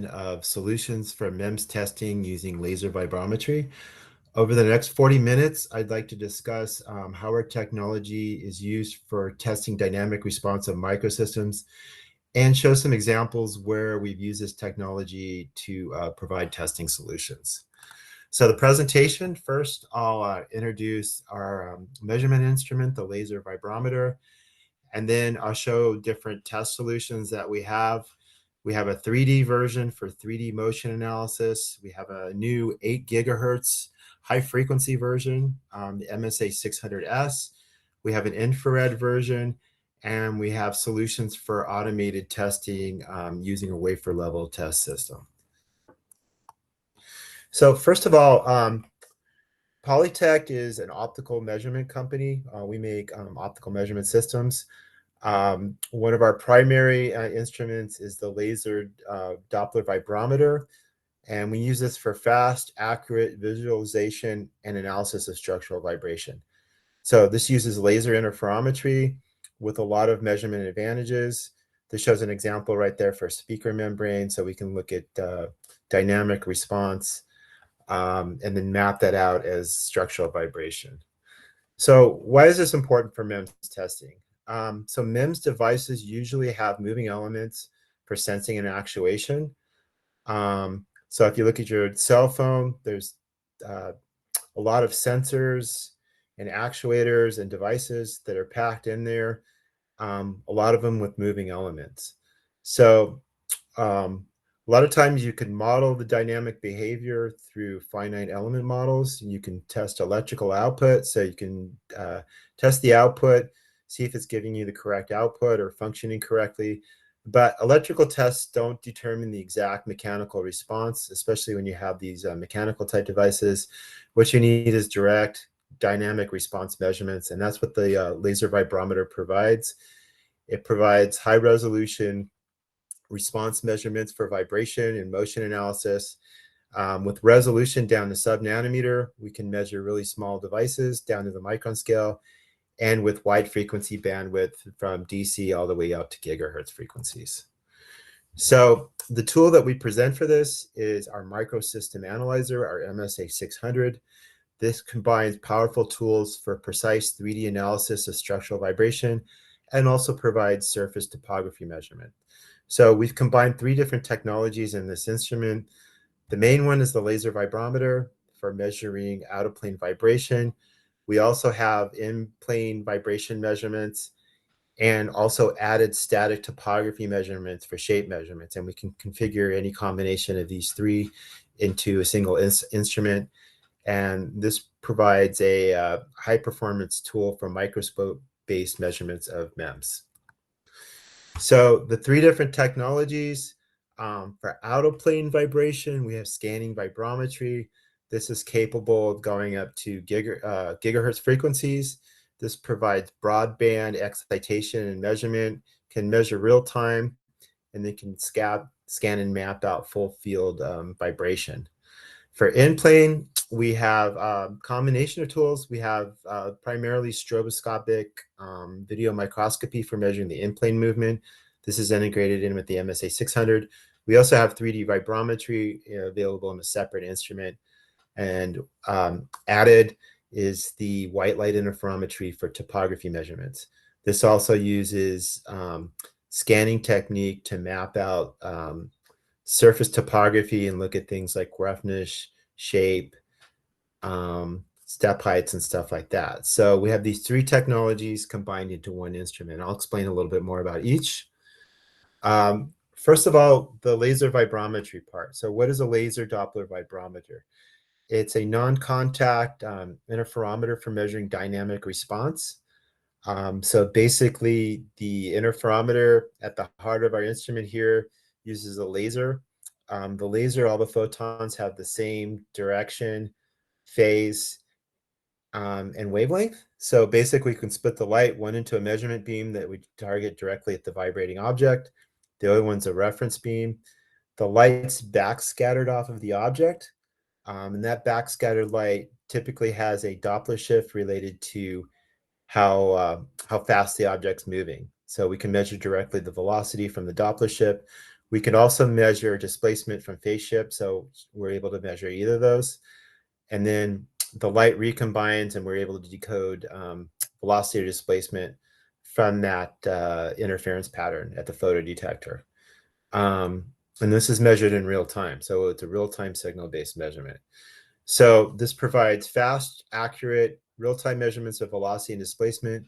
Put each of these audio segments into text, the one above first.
of solutions for MEMS testing using laser vibrometry. Over the next 40 minutes, I'd like to discuss how our technology is used for testing dynamic response of microsystems and show some examples where we've used this technology to provide testing solutions. So the presentation, first I'll introduce our measurement instrument, the laser vibrometer, and then I'll show different test solutions that we have. We have a 3D version for 3D motion analysis. We have a new 8 gigahertz high frequency version, the MSA-600S. We have an infrared version, and we have solutions for automated testing using a wafer-level test system. So first of all, Polytec is an optical measurement company. We make optical measurement systems. One of our primary instruments is the laser Doppler vibrometer, and we use this for fast, accurate visualization and analysis of structural vibration. So this uses laser interferometry with a lot of measurement advantages. This shows an example right there for speaker membrane, so we can look at dynamic response and then map that out as structural vibration. So why is this important for MEMS testing? So MEMS devices usually have moving elements for sensing and actuation. So if you look at your cell phone, there's a lot of sensors and actuators and devices that are packed in there, a lot of them with moving elements. So a lot of times you can model the dynamic behavior through finite element models, and you can test electrical output. So you can test the output, see if it's giving you the correct output or functioning correctly. But electrical tests don't determine the exact mechanical response, especially when you have these mechanical type devices. What you need is direct dynamic response measurements, and that's what the laser vibrometer provides. It provides high resolution response measurements for vibration and motion analysis. With resolution down to sub-nanometer, we can measure really small devices down to the micron scale, and with wide frequency bandwidth from DC all the way out to gigahertz frequencies. So the tool that we present for this is our Micro System Analyzer, our MSA-600. This combines powerful tools for precise 3D analysis of structural vibration and also provides surface topography measurement. So we've combined 3 different technologies in this instrument. The main one is the laser vibrometer for measuring out-of-plane vibration. We also have in-plane vibration measurements and also added static topography measurements for shape measurements. And we can configure any combination of these 3 into a single instrument. And this provides a high-performance tool for microscope-based measurements of MEMS. So the 3 different technologies for out-of-plane vibration, we have scanning vibrometry. This is capable of going up to gigahertz frequencies. This provides broadband excitation and measurement, can measure real time, and then can scan and map out full field vibration. For in-plane, we have a combination of tools. We have primarily stroboscopic video microscopy for measuring the in-plane movement. This is integrated in with the MSA-600. We also have 3D vibrometry available in a separate instrument. And added is the white light interferometry for topography measurements. This also uses scanning technique to map out surface topography and look at things like roughness, shape, step heights, and stuff like that. So we have these 3 technologies combined into one instrument. I'll explain a little bit more about each. First of all, the laser vibrometry part. So what is a laser Doppler vibrometer? It's a non-contact interferometer for measuring dynamic response. So basically, the interferometer at the heart of our instrument here uses a laser. The laser, all the photons have the same direction, phase, and wavelength. So basically, we can split the light, one into a measurement beam that we target directly at the vibrating object. The other one's a reference beam. The light's backscattered off of the object. And that backscattered light typically has a Doppler shift related to how fast the object's moving. So we can measure directly the velocity from the Doppler shift, We can also measure displacement from phase shift, so we're able to measure either of those. And then the light recombines, and we're able to decode velocity or displacement from that interference pattern at the photodetector. And this is measured in real time, so it's a real-time signal-based measurement. So this provides fast, accurate, real-time measurements of velocity and displacement.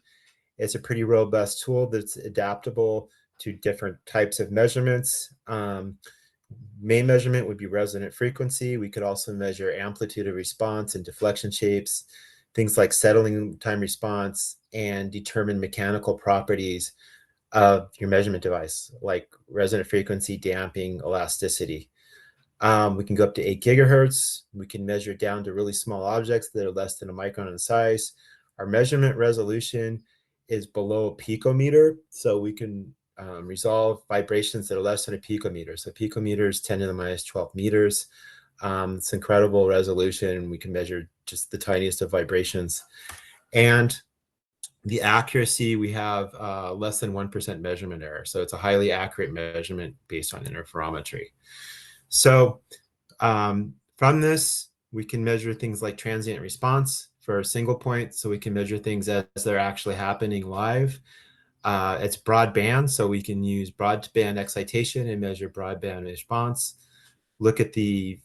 It's a pretty robust tool that's adaptable to different types of measurements. Main measurement would be resonant frequency. We could also measure amplitude of response and deflection shapes, things like settling time response, and determine mechanical properties of your measurement device, like resonant frequency, damping, elasticity. We can go up to 8 gigahertz. We can measure down to really small objects that are less than a micron in size. Our measurement resolution is below a picometer, so we can resolve vibrations that are less than a picometer. So picometer is 10 to the minus 12 meters. It's incredible resolution. We can measure just the tiniest of vibrations. And the accuracy, we have less than 1% measurement error. So it's a highly accurate measurement based on interferometry. So from this, we can measure things like transient response for a single point. So we can measure things as they're actually happening live. It's broadband, so we can use broadband excitation and measure broadband response. Look at the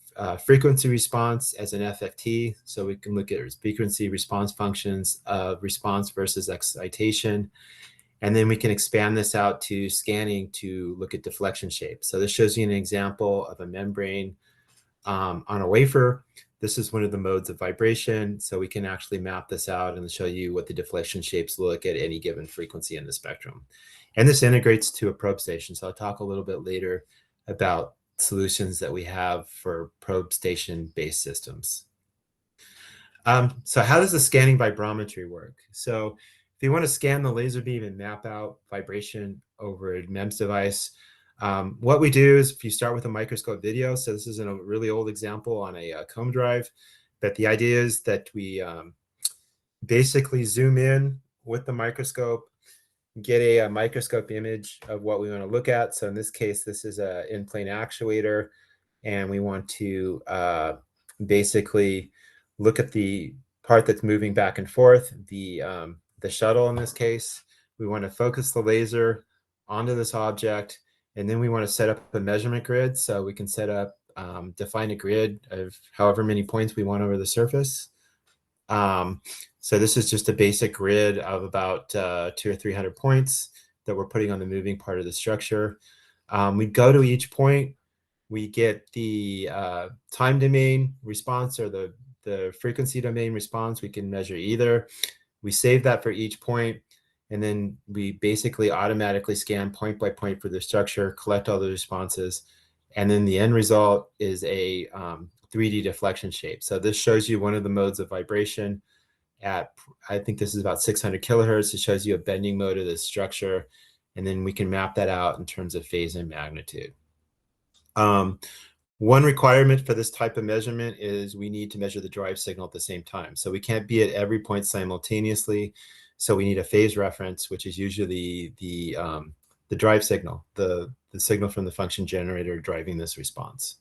frequency response as an FFT, so we can look at frequency response functions of response versus excitation. And then we can expand this out to scanning to look at deflection shapes. So this shows you an example of a membrane on a wafer. This is one of the modes of vibration. So we can actually map this out and show you what the deflection shapes look at any given frequency in the spectrum. And this integrates to a probe station. So I'll talk a little bit later about solutions that we have for probe station-based systems. So how does the scanning vibrometry work? So if you want to scan the laser beam and map out vibration over a MEMS device, what we do is if you start with a microscope video, so this is a really old example on a comb drive, but the idea is that we basically zoom in with the microscope, get a microscope image of what we want to look at. So in this case, this is an in-plane actuator, and we want to basically look at the part that's moving back and forth, the shuttle in this case. We want to focus the laser onto this object, and then we want to set up a measurement grid. So we can set up, define a grid of however many points we want over the surface. So this is just a basic grid of about 200 or 300 points that we're putting on the moving part of the structure. We go to each point, we get the time domain response or the frequency domain response. We can measure either. We save that for each point, and then we basically automatically scan point by point for the structure, collect all the responses, and then the end result is a 3D deflection shape. So this shows you one of the modes of vibration at, I think this is about 600 kilohertz. It shows you a bending mode of this structure, and then we can map that out in terms of phase and magnitude. One requirement for this type of measurement is we need to measure the drive signal at the same time. So we can't be at every point simultaneously. So we need a phase reference, which is usually the drive signal, the signal from the function generator driving this response.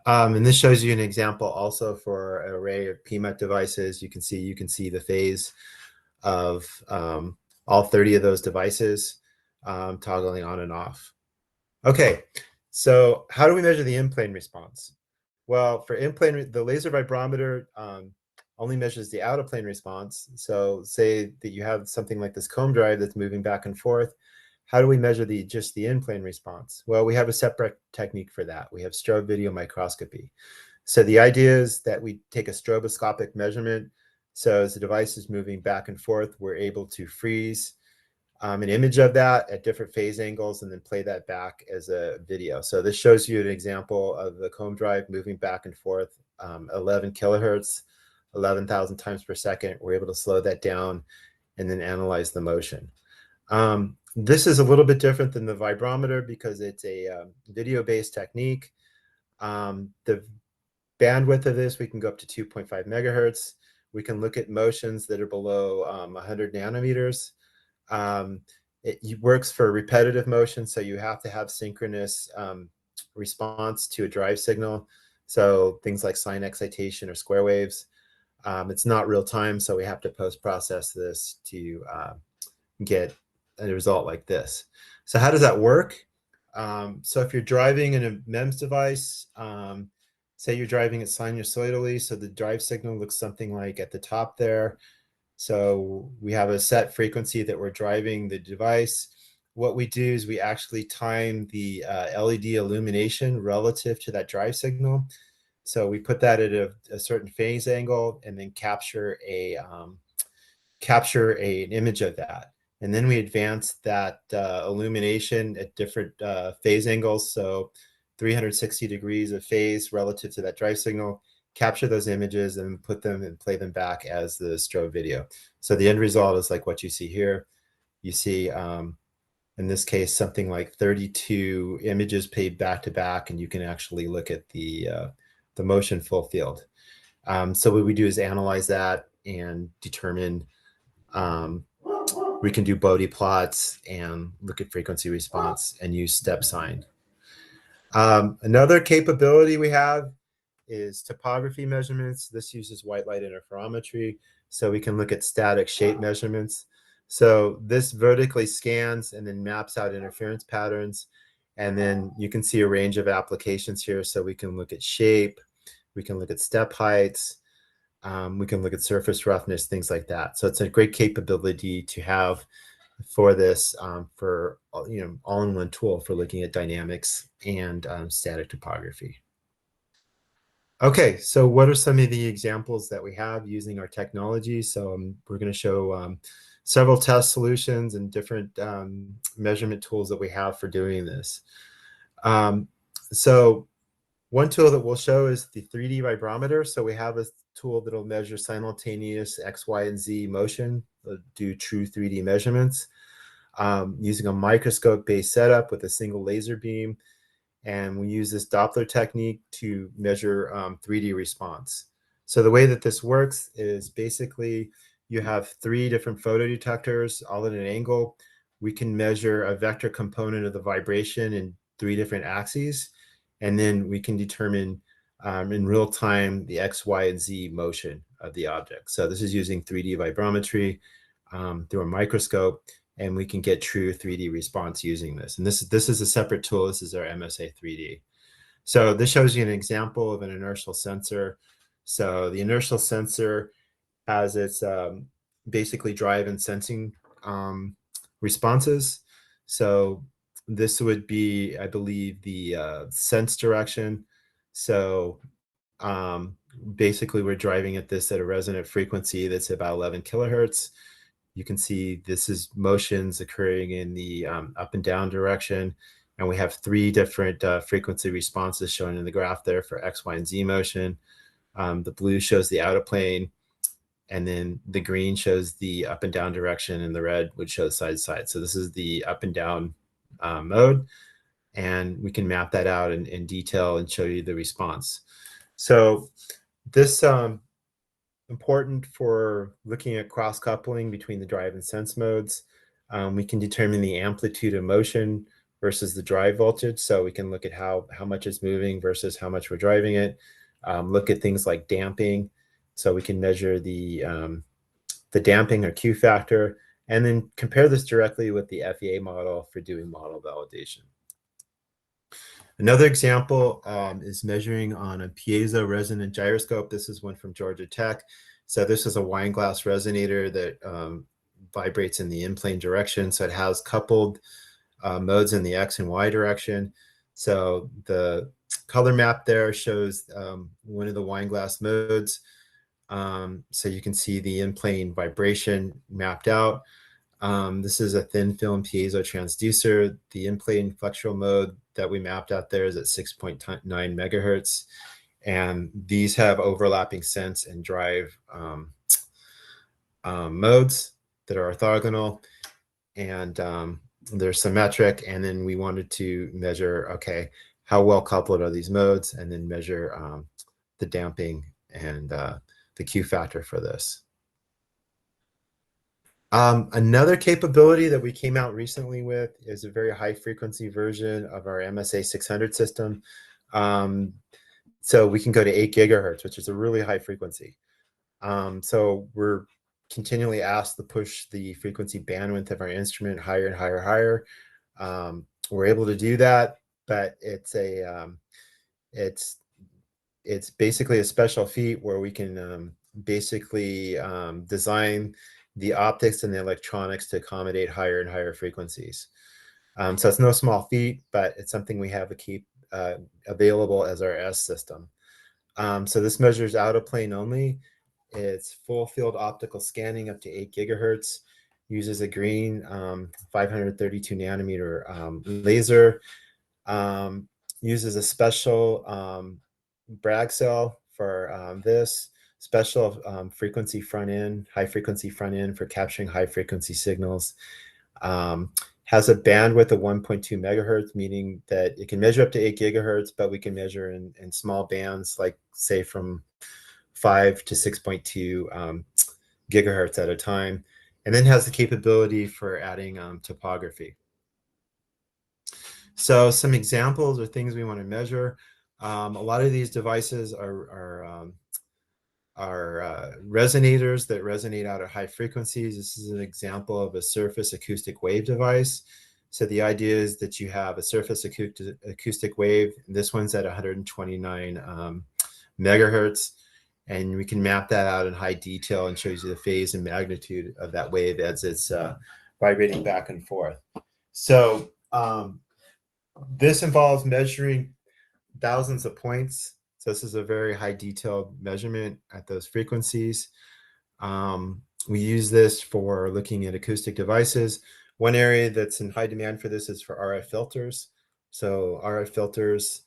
And this shows you an example also for an array of PMET devices. You can see the phase of all 30 of those devices toggling on and off. Okay, so how do we measure the in-plane response? Well, for in-plane, the laser vibrometer only measures the out-of-plane response. So say that you have something like this comb drive that's moving back and forth. How do we measure just the in-plane response? Well, we have a separate technique for that. We have strobe video microscopy. So the idea is that we take a stroboscopic measurement. So as the device is moving back and forth, we're able to freeze an image of that at different phase angles and then play that back as a video. So this shows you an example of the comb drive moving back and forth, 11 kilohertz, 11,000 times per second. We're able to slow that down and then analyze the motion. This is a little bit different than the vibrometer because it's a video-based technique. The bandwidth of this, we can go up to 2.5 megahertz. We can look at motions that are below 100 nanometers. It works for repetitive motion, so you have to have synchronous response to a drive signal. So things like sine excitation or square waves. It's not real time, so we have to post-process this to get a result like this. So how does that work? So if you're driving in a MEMS device, say you're driving it sinusoidally, so the drive signal looks something like at the top there. So we have a set frequency that we're driving the device. What we do is we actually time the LED illumination relative to that drive signal. So we put that at a certain phase angle and then capture an image of that. And then we advance that illumination at different phase angles. So 360 degrees of phase relative to that drive signal, capture those images and put them and play them back as the strobe video. So the end result is like what you see here. You see, in this case, something like 32 images played back to back, and you can actually look at the motion full field. So what we do is analyze that and determine, we can do Bode plots and look at frequency response and use step sign. Another capability we have is topography measurements. This uses white light interferometry, so we can look at static shape measurements. So this vertically scans and then maps out interference patterns. And then you can see a range of applications here. So we can look at shape, we can look at step heights, we can look at surface roughness, things like that. So it's a great capability to have for this, for all-in-one tool for looking at dynamics and static topography. Okay, so what are some of the examples that we have using our technology? So we're going to show several test solutions and different measurement tools that we have for doing this. So one tool that we'll show is the 3D vibrometer. So we have a tool that'll measure simultaneous X, Y, and Z motion, do true 3D measurements using a microscope-based setup with a single laser beam. And we use this Doppler technique to measure 3D response. So the way that this works is basically you have 3 different photodetectors all at an angle. We can measure a vector component of the vibration in 3 different axes. And then we can determine in real time the X, Y, and Z motion of the object. So this is using 3D vibrometry through a microscope. And we can get true 3D response using this. And this is a separate tool. This is our MSA-3D. So this shows you an example of an inertial sensor. So the inertial sensor has its basically drive and sensing responses. So this would be, I believe, the sense direction. So basically we're driving at this at a resonant frequency that's about 11 kilohertz. You can see this is motions occurring in the up and down direction. And we have 3 different frequency responses shown in the graph there for X, Y, and Z motion. The blue shows the out of plane. And then the green shows the up and down direction, and the red would show side to side. So this is the up and down mode. And we can map that out in detail and show you the response. So this important for looking at cross-coupling between the drive and sense modes. We can determine the amplitude of motion versus the drive voltage. So we can look at how much it's moving versus how much we're driving it. Look at things like damping. So we can measure the damping or Q factor, and then compare this directly with the FEA model for doing model validation. Another example is measuring on a piezo resonant gyroscope. This is one from Georgia Tech. So this is a wine glass resonator that vibrates in the in-plane direction. So it has coupled modes in the X and Y direction. So the color map there shows one of the wine glass modes. So you can see the in-plane vibration mapped out. This is a thin film piezo transducer. The in-plane flexural mode that we mapped out there is at 6.9 megahertz. And these have overlapping sense and drive modes that are orthogonal, and they're symmetric. And then we wanted to measure, okay, how well coupled are these modes, and then measure the damping and the Q factor for this. Another capability that we came out recently with is a very high frequency version of our MSA-600 system. So we can go to 8 gigahertz, which is a really high frequency. So we're continually asked to push the frequency bandwidth of our instrument higher and higher, higher. We're able to do that, but it's it's basically a special feat where we can basically design the optics and the electronics to accommodate higher and higher frequencies. So it's no small feat, but it's something we have to keep available as our S system. So this measures out of plane only. It's full field optical scanning up to 8 gigahertz, uses a green 532 nanometer laser, uses a special Bragg cell for this, special frequency front end, high frequency front end for capturing high frequency signals. Has a bandwidth of 1.2 megahertz, meaning that it can measure up to 8 gigahertz, but we can measure in small bands, like say from 5 to 6.2 gigahertz at a time, and then has the capability for adding topography. So some examples or things we want to measure. A lot of these devices are resonators that resonate out at high frequencies. This is an example of a surface acoustic wave device. So the idea is that you have a surface acoustic wave. This one's at 129 megahertz, and we can map that out in high detail and shows you the phase and magnitude of that wave as it's vibrating back and forth. So this involves measuring thousands of points. So this is a very high detailed measurement at those frequencies. We use this for looking at acoustic devices. One area that's in high demand for this is for RF filters. So RF filters,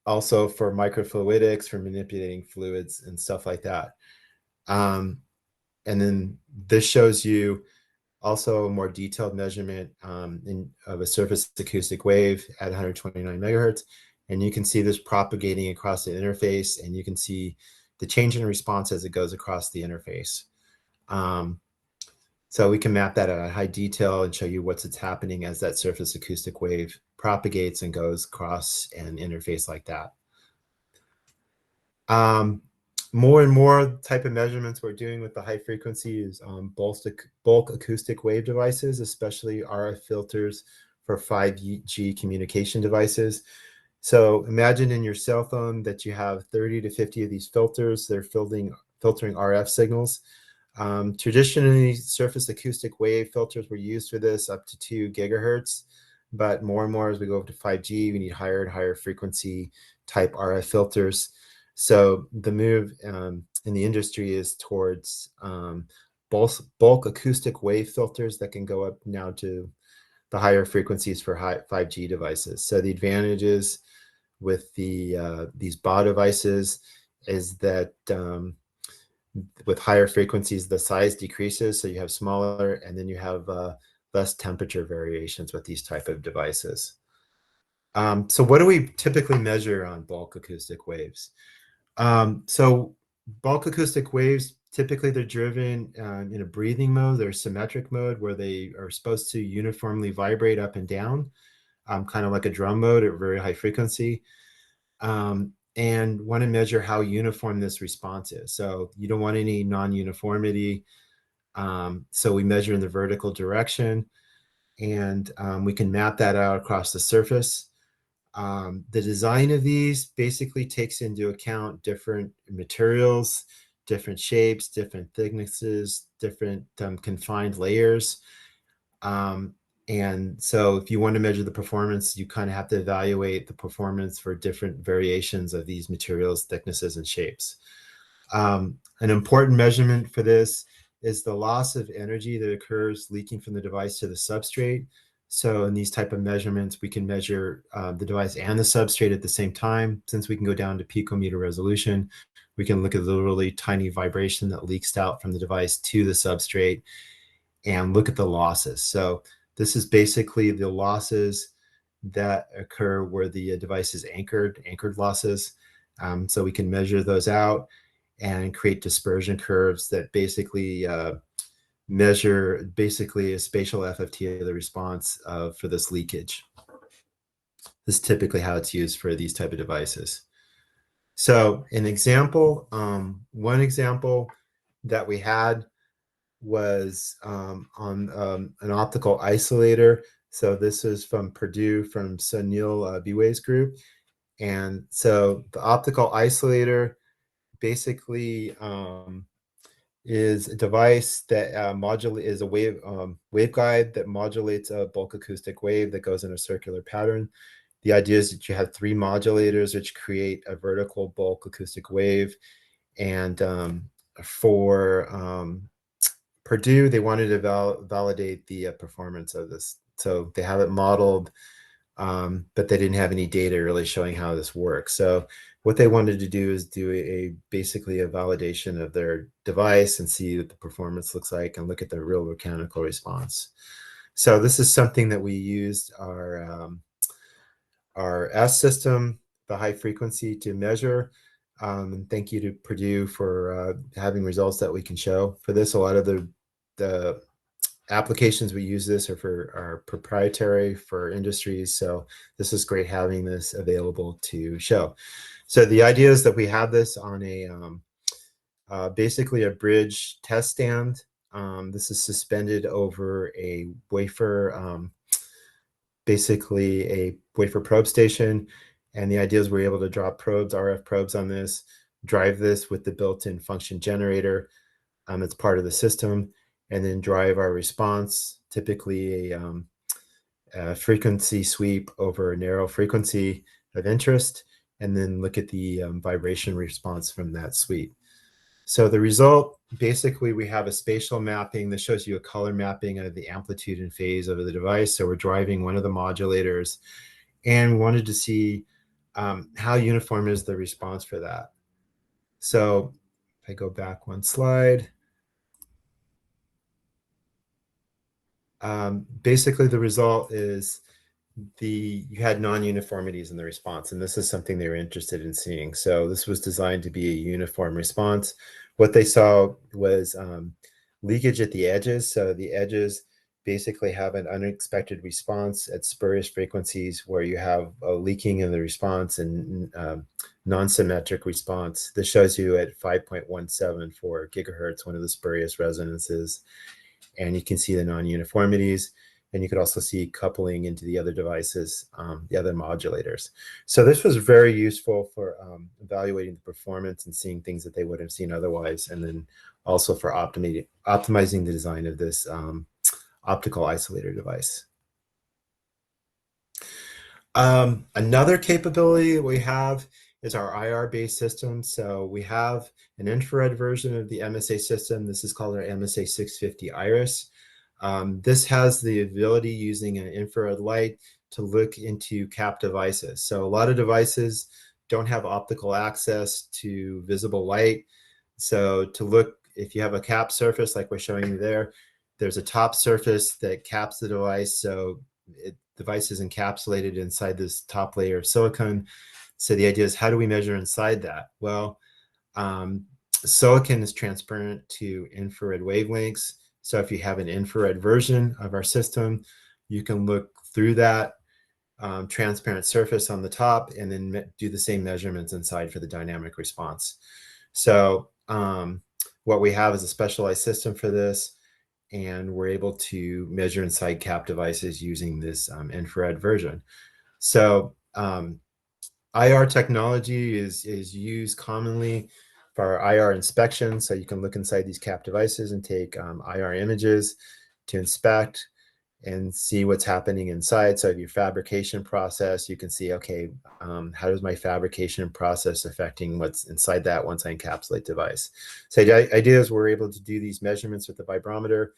also for microfluidics, for manipulating fluids and stuff like that. And then this shows you also a more detailed measurement of a surface acoustic wave at 129 megahertz. And you can see this propagating across the interface, and you can see the change in response as it goes across the interface. So we can map that at a high detail and show you what's happening as that surface acoustic wave propagates and goes across an interface like that. More and more type of measurements we're doing with the high frequency is bulk acoustic wave devices, especially RF filters for 5G communication devices. So imagine in your cell phone that you have 30 to 50 of these filters. They're filtering RF signals. Traditionally, surface acoustic wave filters were used for this up to 2 gigahertz, but more and more as we go up to 5G, we need higher and higher frequency type RF filters. So the move in the industry is towards bulk acoustic wave filters that can go up now to the higher frequencies for 5G devices. So the advantages with these BAW devices is that with higher frequencies, the size decreases, so you have smaller, and then you have less temperature variations with these type of devices. So what do we typically measure on bulk acoustic waves? So bulk acoustic waves, typically they're driven in a breathing mode. They're symmetric mode where they are supposed to uniformly vibrate up and down, kind of like a drum mode at very high frequency. And want to measure how uniform this response is. So you don't want any non-uniformity. So we measure in the vertical direction, and we can map that out across the surface. The design of these basically takes into account different materials, different shapes, different thicknesses, different confined layers. And so if you want to measure the performance, you kind of have to evaluate the performance for different variations of these materials, thicknesses, and shapes. An important measurement for this is the loss of energy that occurs leaking from the device to the substrate. So in these type of measurements, we can measure the device and the substrate at the same time. Since we can go down to picometer resolution, we can look at the really tiny vibration that leaks out from the device to the substrate and look at the losses. So this is basically the losses that occur where the device is anchored losses. So we can measure those out and create dispersion curves that basically measure basically a spatial FFT of the response for this leakage. This is typically how it's used for these type of devices. So an example, one example that we had was on an optical isolator. So this is from Purdue, from Sunil Biway's group. And so the optical isolator basically is a device that is a waveguide that modulates a bulk acoustic wave that goes in a circular pattern. The idea is that you have 3 modulators which create a vertical bulk acoustic wave. And for Purdue, they wanted to validate the performance of this. So they have it modeled, but they didn't have any data really showing how this works. So what they wanted to do is do basically a validation of their device and see what the performance looks like and look at the real mechanical response. So this is something that we used our S system, the high frequency, to measure. And thank you to Purdue for having results that we can show for this. A lot of the applications we use this are proprietary for industries. So this is great having this available to show. So the idea is that we have this on a basically a bridge test stand. This is suspended over a wafer, basically a wafer probe station. And the idea is we're able to drop probes, RF probes on this, drive this with the built-in function generator. It's part of the system, and then drive our response, typically a frequency sweep over a narrow frequency of interest, and then look at the vibration response from that sweep. So the result, basically, we have a spatial mapping that shows you a color mapping of the amplitude and phase of the device. So we're driving one of the modulators, and we wanted to see how uniform is the response for that. So if I go back one slide, basically the result is you had non-uniformities in the response, and this is something they were interested in seeing. So this was designed to be a uniform response. What they saw was leakage at the edges. So the edges basically have an unexpected response at spurious frequencies where you have a leaking in the response and non-symmetric response. This shows you at 5.174 gigahertz, one of the spurious resonances. And you can see the non-uniformities. And you could also see coupling into the other devices, the other modulators. So this was very useful for evaluating the performance and seeing things that they would have seen otherwise, and then also for optimizing the design of this optical isolator device. Another capability we have is our IR-based system. So we have an infrared version of the MSA system. This is called our MSA-650 IRIS. This has the ability, using an infrared light, to look into cap devices. So a lot of devices don't have optical access to visible light. So to look, if you have a cap surface like we're showing you there, there's a top surface that caps the device. So the device is encapsulated inside this top layer of silicon. So the idea is, how do we measure inside that? Well, silicon is transparent to infrared wavelengths. So if you have an infrared version of our system, you can look through that transparent surface on the top and then do the same measurements inside for the dynamic response. So what we have is a specialized system for this, and we're able to measure inside cap devices using this infrared version. So IR technology is used commonly for IR inspection. So you can look inside these cap devices and take IR images to inspect and see what's happening inside. So your fabrication process, you can see, okay, how does my fabrication process affecting what's inside that once I encapsulate device? So the idea is we're able to do these measurements with the vibrometer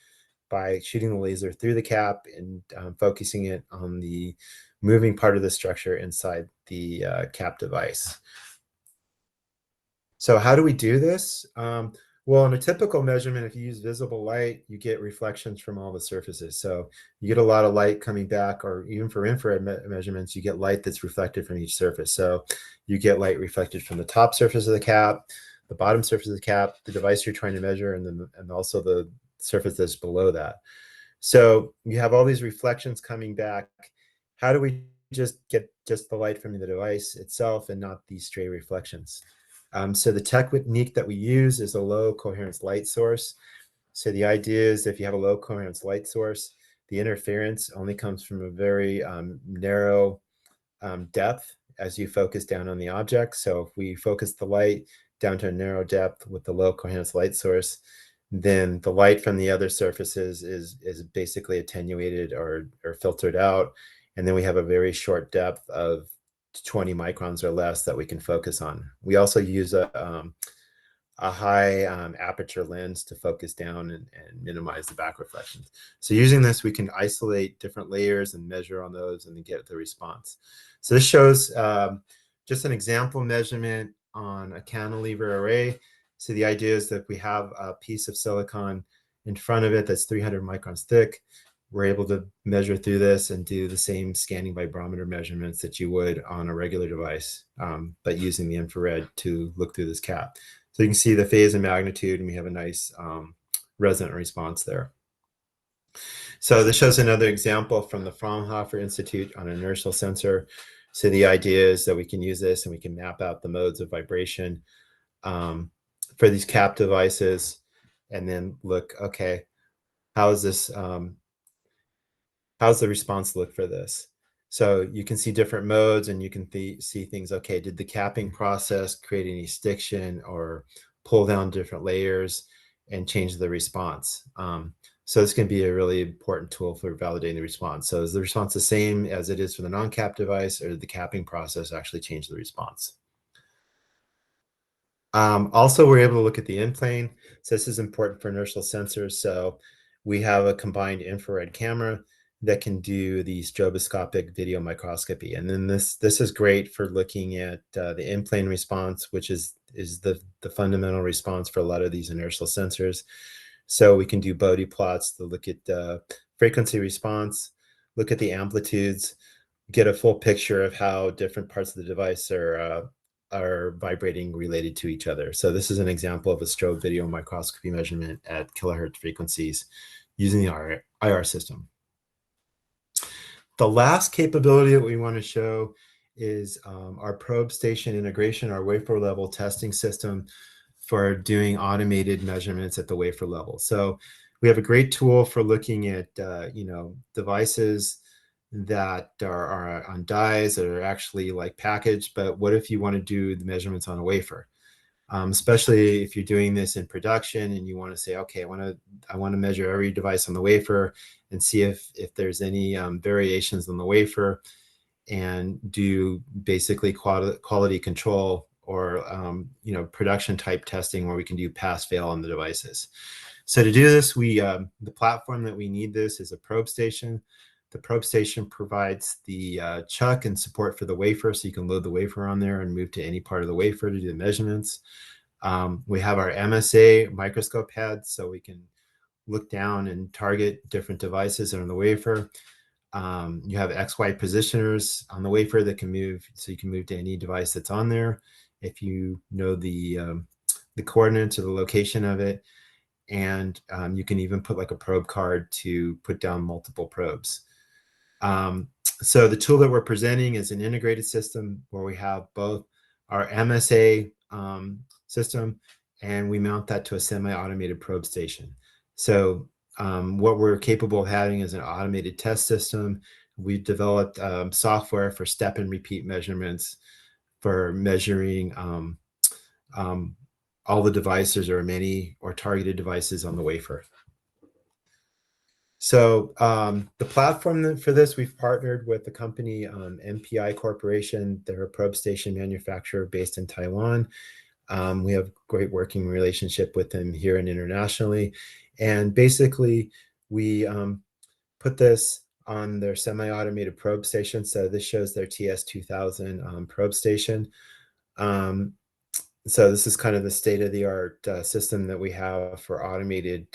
by shooting the laser through the cap and focusing it on the moving part of the structure inside the cap device. So how do we do this? Well, in a typical measurement, if you use visible light, you get reflections from all the surfaces. So you get a lot of light coming back, or even for infrared measurements, you get light that's reflected from each surface. So you get light reflected from the top surface of the cap, the bottom surface of the cap, the device you're trying to measure, and also the surface that's below that. So you have all these reflections coming back. How do we just get just the light from the device itself and not these stray reflections? So the technique that we use is a low coherence light source. So the idea is if you have a low coherence light source, the interference only comes from a very narrow depth as you focus down on the object. So if we focus the light down to a narrow depth with the low coherence light source, then the light from the other surfaces is basically attenuated or filtered out. And then we have a very short depth of 20 microns or less that we can focus on. We also use a high aperture lens to focus down and minimize the back reflections. So using this, we can isolate different layers and measure on those and get the response. So this shows just an example measurement on a cantilever array. So the idea is that we have a piece of silicon in front of it that's 300 microns thick. We're able to measure through this and do the same scanning vibrometer measurements that you would on a regular device, but using the infrared to look through this cap. So you can see the phase and magnitude, and we have a nice resonant response there. So this shows another example from the Fraunhofer Institute on an inertial sensor. So the idea is that we can use this and we can map out the modes of vibration for these cap devices, and then look, okay, how is this? How's the response look for this? So you can see different modes, and you can see things, okay, did the capping process create any stiction or pull down different layers and change the response? So this can be a really important tool for validating the response. So is the response the same as it is for the non-cap device, or did the capping process actually change the response? Also, we're able to look at the in-plane. So this is important for inertial sensors. So we have a combined infrared camera that can do the stroboscopic video microscopy. And then this is great for looking at the in-plane response, which is the fundamental response for a lot of these inertial sensors. So we can do Bode plots to look at frequency response, look at the amplitudes, get a full picture of how different parts of the device are vibrating related to each other. So this is an example of a strobe video microscopy measurement at kilohertz frequencies using the IR system. The last capability that we want to show is our probe station integration, our wafer level testing system for doing automated measurements at the wafer level. So we have a great tool for looking at devices that are on dies that are actually like packaged, but what if you want to do the measurements on a wafer? Especially if you're doing this in production and you want to say, okay, I want to measure every device on the wafer and see if there's any variations on the wafer, and do basically quality control or production type testing where we can do pass fail on the devices. So to do this, the platform that we need this is a probe station. The probe station provides the chuck and support for the wafer, so you can load the wafer on there and move to any part of the wafer to do the measurements. We have our MSA microscope head, so we can look down and target different devices that are on the wafer. You have XY positioners on the wafer that can move, so you can move to any device that's on there if you know the coordinates or the location of it. And you can even put like a probe card to put down multiple probes. So the tool that we're presenting is an integrated system where we have both our MSA system, and we mount that to a semi-automated probe station. So what we're capable of having is an automated test system. We've developed software for step and repeat measurements for measuring all the devices or many or targeted devices on the wafer. So the platform for this, we've partnered with the company MPI Corporation. They're a probe station manufacturer based in Taiwan. We have a great working relationship with them here and internationally. And basically, we put this on their semi-automated probe station. So this shows their TS2000 probe station. So this is kind of the state-of-the-art system that we have for automated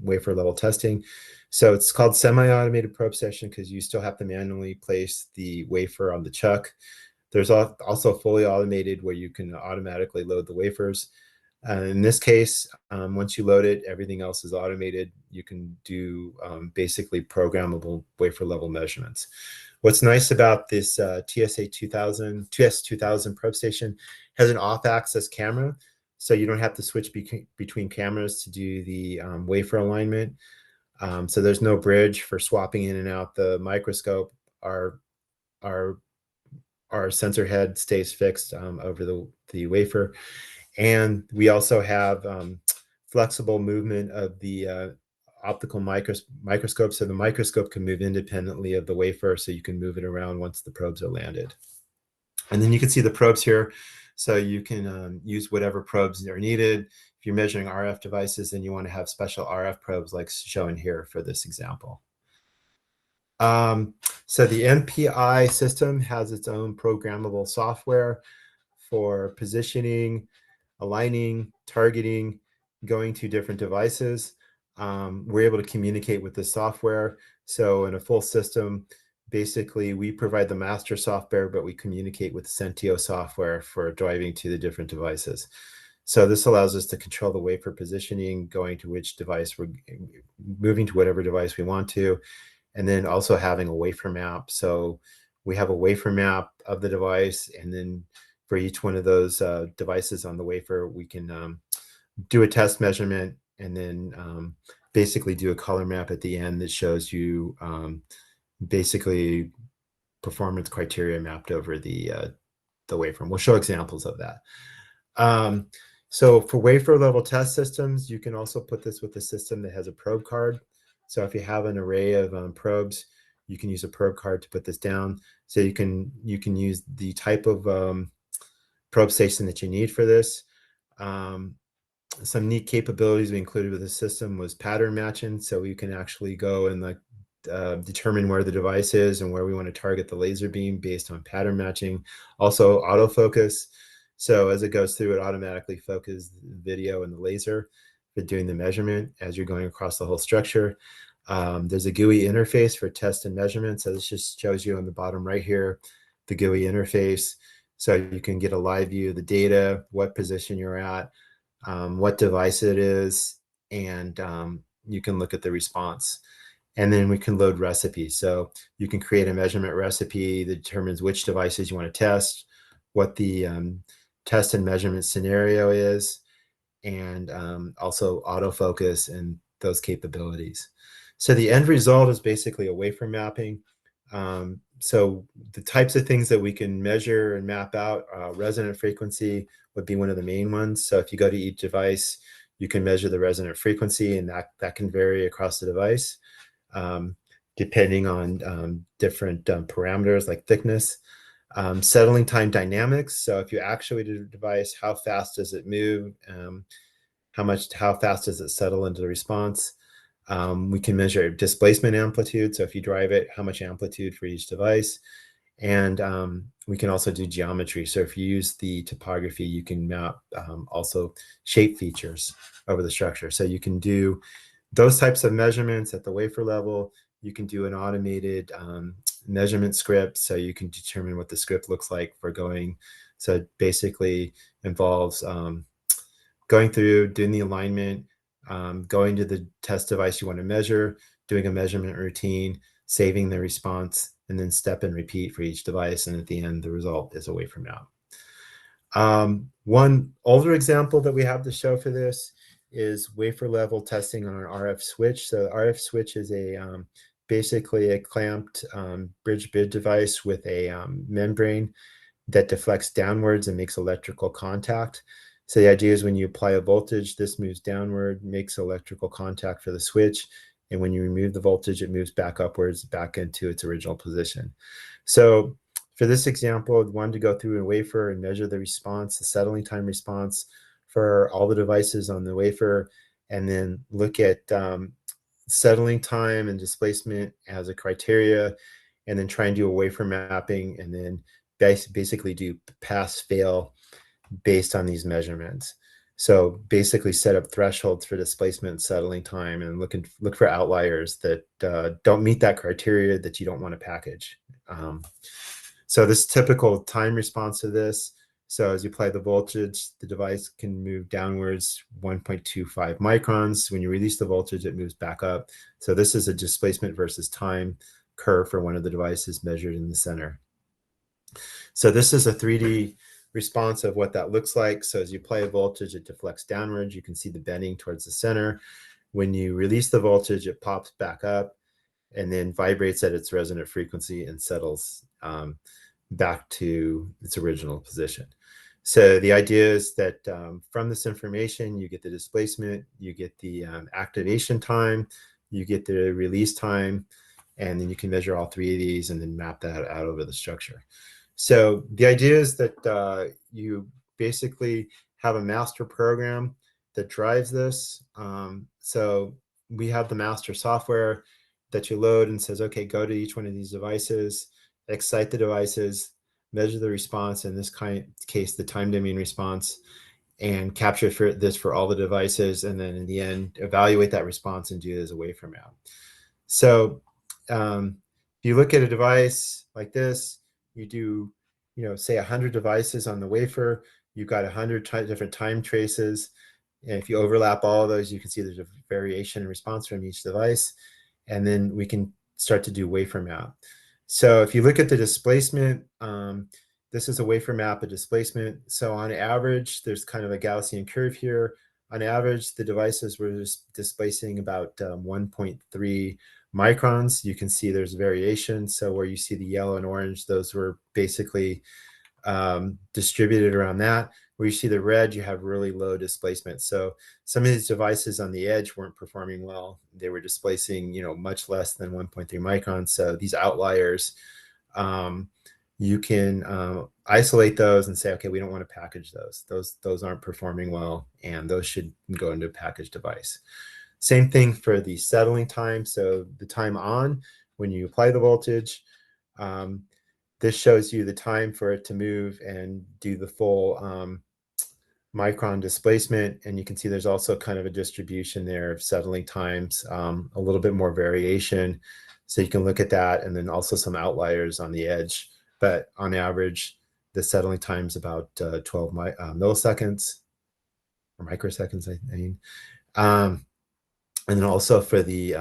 wafer level testing. So it's called semi-automated probe station because you still have to manually place the wafer on the chuck. There's also fully automated where you can automatically load the wafers. In this case, once you load it, everything else is automated. You can do basically programmable wafer level measurements. What's nice about this TS2000 probe station has an off-axis camera, so you don't have to switch between cameras to do the wafer alignment. So there's no bridge for swapping in and out the microscope. Our our our sensor head stays fixed over the wafer. And we also have flexible movement of the optical microscope, so the microscope can move independently of the wafer, so you can move it around once the probes are landed. And then you can see the probes here, so you can use whatever probes are needed. If you're measuring RF devices, then you want to have special RF probes like shown here for this example. So the NPI system has its own programmable software for positioning, aligning, targeting, going to different devices. We're able to communicate with the software. So in a full system, basically we provide the master software, but we communicate with Sentio software for driving to the different devices. So this allows us to control the wafer positioning, going to which device we're moving to whatever device we want to, and then also having a wafer map. So we have a wafer map of the device, and then for each one of those devices on the wafer, we can do a test measurement, and then basically do a color map at the end that shows you basically performance criteria mapped over the wafer. And we'll show examples of that. So for wafer level test systems, you can also put this with a system that has a probe card. So if you have an array of probes, you can use a probe card to put this down. So you can use the type of probe station that you need for this. Some neat capabilities we included with the system was pattern matching. So we can actually go and like determine where the device is and where we want to target the laser beam based on pattern matching. Also autofocus. So as it goes through, it automatically focuses the video and the laser for doing the measurement as you're going across the whole structure. There's a GUI interface for test and measurement. So this just shows you on the bottom right here, the GUI interface. So you can get a live view of the data, what position you're at, what device it is, and you can look at the response. And then we can load recipes. So you can create a measurement recipe that determines which devices you want to test, what the test and measurement scenario is, and also autofocus and those capabilities. So the end result is basically a wafer mapping. So the types of things that we can measure and map out, resonant frequency would be one of the main ones. So if you go to each device, you can measure the resonant frequency, and that can vary across the device depending on different parameters like thickness. Settling time dynamics. So if you actuate a device, how fast does it move? How fast does it settle into the response? We can measure displacement amplitude. So if you drive it, how much amplitude for each device. And we can also do geometry. So if you use the topography, you can map also shape features over the structure. So you can do those types of measurements at the wafer level. You can do an automated measurement script. So you can determine what the script looks like for going. So it basically involves going through, doing the alignment, going to the test device you want to measure, doing a measurement routine, saving the response, and then step and repeat for each device. And at the end, the result is a wafer map. One older example that we have to show for this is wafer level testing on an RF switch. So RF switch is basically a clamped bridge bid device with a membrane that deflects downwards and makes electrical contact. So the idea is when you apply a voltage, this moves downward, makes electrical contact for the switch. And when you remove the voltage, it moves back upwards, back into its original position. So for this example, I wanted to go through a wafer and measure the response, the settling time response for all the devices on the wafer, and then look at settling time and displacement as a criteria, and then try and do a wafer mapping, and then basically do pass fail based on these measurements. So basically set up thresholds for displacement, settling time, and look for outliers that don't meet that criteria that you don't want to package. So this typical time response to this. So as you apply the voltage, the device can move downwards 1.25 microns. When you release the voltage, it moves back up. So this is a displacement versus time curve for one of the devices measured in the center. So this is a 3D response of what that looks like. So as you apply a voltage, it deflects downwards. You can see the bending towards the center. When you release the voltage, it pops back up and then vibrates at its resonant frequency and settles back to its original position. So the idea is that from this information, you get the displacement, you get the activation time, you get the release time, and then you can measure all three of these and then map that out over the structure. So the idea is that you basically have a master program that drives this. So we have the master software that you load and says, okay, go to each one of these devices, excite the devices, measure the response, in this case, the time domain response, and capture this for all the devices. And then in the end, evaluate that response and do it as a wafer map. So if you look at a device like this, you do, say 100 devices on the wafer, you've got 100 different time traces. And if you overlap all of those, you can see there's a variation in response from each device. And then we can start to do wafer map. So if you look at the displacement, this is a wafer map of displacement. So on average, there's kind of a Gaussian curve here. On average, the devices were displacing about 1.3 microns. You can see there's variation. So where you see the yellow and orange, those were basically distributed around that. Where you see the red, you have really low displacement. So some of these devices on the edge weren't performing well. They were displacing, much less than 1.3 microns. So these outliers, you can isolate those and say, okay, we don't want to package those. Those aren't performing well, and those should go into a packaged device. Same thing for the settling time. So the time on when you apply the voltage. This shows you the time for it to move and do the full micron displacement. And you can see there's also kind of a distribution there of settling times, a little bit more variation. So you can look at that, and then also some outliers on the edge. But on average, the settling time is about 12 milliseconds or microseconds, I mean. And then also for the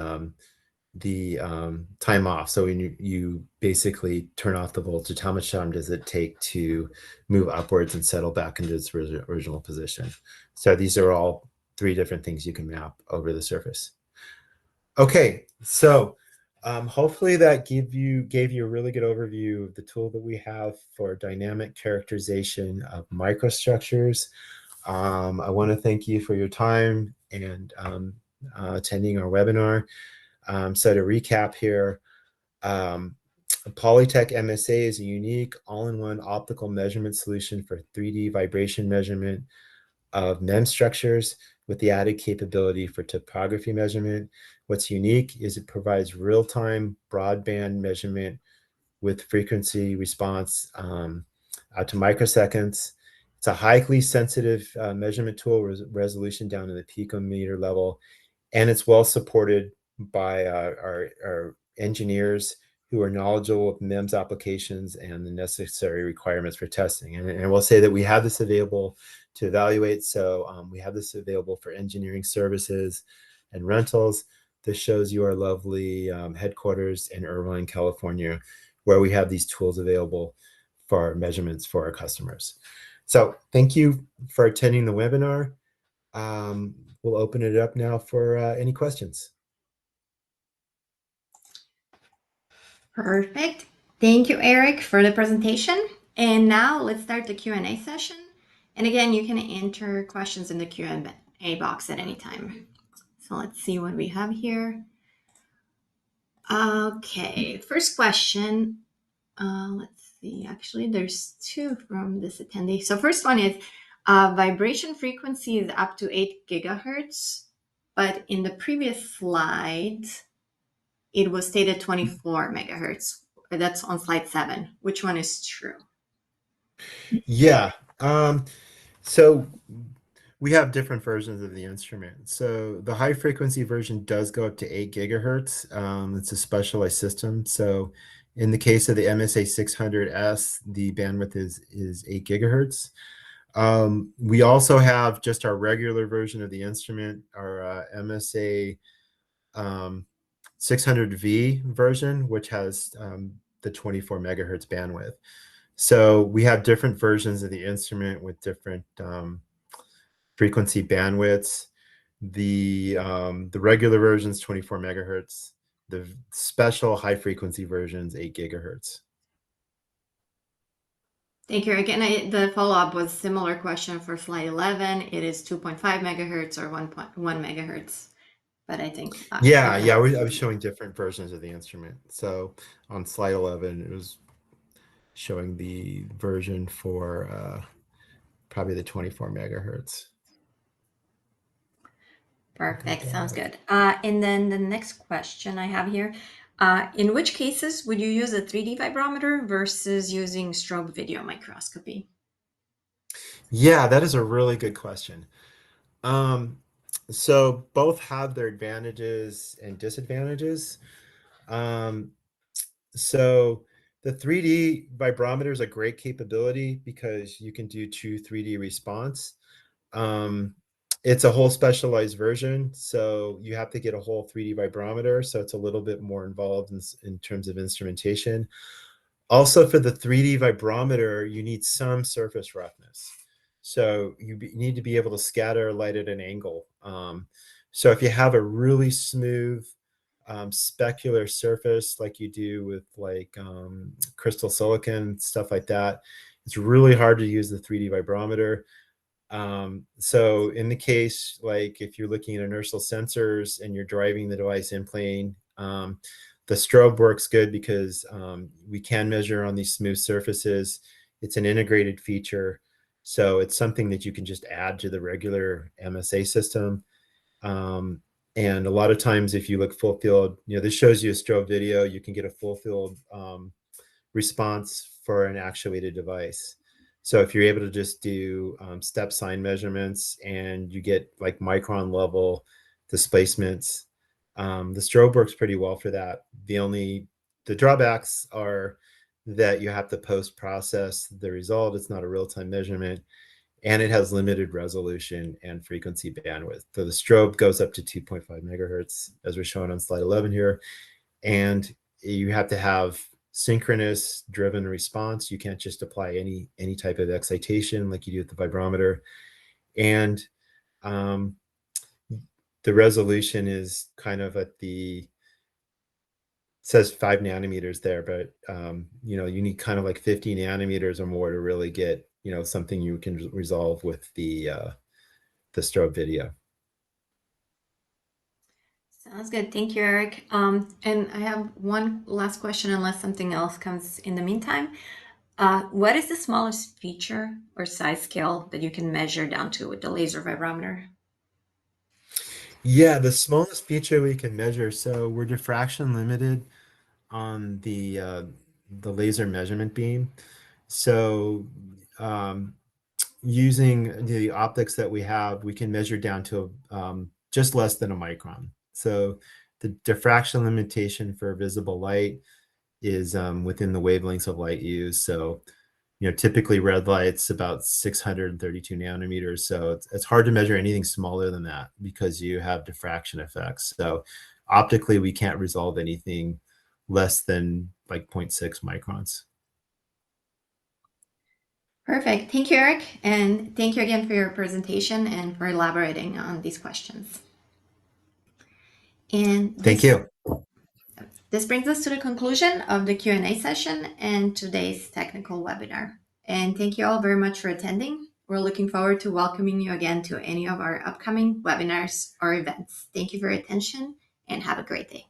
time off. So when you basically turn off the voltage, how much time does it take to move upwards and settle back into its original position? So these are all three different things you can map over the surface. Okay, so hopefully that gave you a really good overview of the tool that we have for dynamic characterization of microstructures. I want to thank you for your time and attending our webinar. So to recap here, Polytec MSA is a unique all-in-one optical measurement solution for 3D vibration measurement of MEMS structures with the added capability for topography measurement. What's unique is it provides real-time broadband measurement with frequency response out to microseconds. It's a highly sensitive measurement tool, resolution down to the picometer level, and it's well supported by our engineers who are knowledgeable of MEMS applications and the necessary requirements for testing. And we'll say that we have this available to evaluate. So we have this available for engineering services and rentals. This shows you our lovely headquarters in Irvine, California, where we have these tools available for our measurements for our customers. So thank you for attending the webinar. We'll open it up now for any questions. Perfect. Thank you, Eric, for the presentation. And now let's start the Q&A session. And again, you can enter questions in the Q&A box at any time. So let's see what we have here. Okay, first question. Let's see, actually, there's two from this attendee. So first one is, vibration frequency is up to 8 gigahertz, but in the previous slide, it was stated 24 megahertz. That's on slide 7. Which one is true? Yeah. So we have different versions of the instrument. So the high frequency version does go up to 8 gigahertz. It's a specialized system. So In the case of the MSA-600S, the bandwidth is 8 gigahertz. We also have just our regular version of the instrument, our MSA 600V version, which has the 24 megahertz bandwidth. So we have different versions of the instrument with different frequency bandwidths. The regular version is 24 megahertz. The special high frequency version is 8 gigahertz. Thank you, Eric. And the follow-up was similar question for slide 11. It is 2.5 megahertz or 1.1 megahertz. But I think I was showing different versions of the instrument. So on slide 11, it was showing the version for probably the 24 megahertz. Perfect. Sounds good. And then the next question I have here, in which cases would you use a 3D vibrometer versus using strobe video microscopy? Yeah, that is a really good question. So both have their advantages and disadvantages. So the 3D vibrometer is a great capability because you can do true 3D response. It's a whole specialized version, so you have to get a whole 3D vibrometer, so it's a little bit more involved in terms of instrumentation. Also, for the 3D vibrometer, you need some surface roughness. So you need to be able to scatter light at an angle. So if you have a really smooth specular surface like you do with like crystal silicon, stuff like that, it's really hard to use the 3D vibrometer. So in the case, like if you're looking at inertial sensors and you're driving the device in plane, the strobe works good because we can measure on these smooth surfaces. It's an integrated feature. So it's something that you can just add to the regular MSA system. And a lot of times if you look full field, this shows you a strobe video, you can get a full field response for an actuated device. So if you're able to just do step sign measurements and you get like micron level displacements, the strobe works pretty well for that. The drawbacks are that you have to post-process the result. It's not a real-time measurement, and it has limited resolution and frequency bandwidth. So the strobe goes up to 2.5 megahertz, as we're showing on slide 11 here, and you have to have synchronous driven response. You can't just apply any type of excitation like you do with the vibrometer. And the resolution is kind of at says 5 nanometers there, but you need kind of like 50 nanometers or more to really get something you can resolve with the strobe video. Sounds good. Thank you, Eric. And I have one last question, unless something else comes in the meantime. What is the smallest feature or size scale that you can measure down to with the laser vibrometer? Yeah, the smallest feature we can measure. So we're diffraction limited on the laser measurement beam. So using the optics that we have, we can measure down to just less than a micron. So the diffraction limitation for visible light is within the wavelengths of light used. So typically red light's about 632 nanometers. So it's hard to measure anything smaller than that because you have diffraction effects. So optically, we can't resolve anything less than like 0.6 microns. Perfect. Thank you, Eric. And thank you again for your presentation and for elaborating on these questions. And Thank you. This brings us to the conclusion of the Q&A session and today's technical webinar. And thank you all very much for attending. We're looking forward to welcoming you again to any of our upcoming webinars or events. Thank you for your attention and have a great day.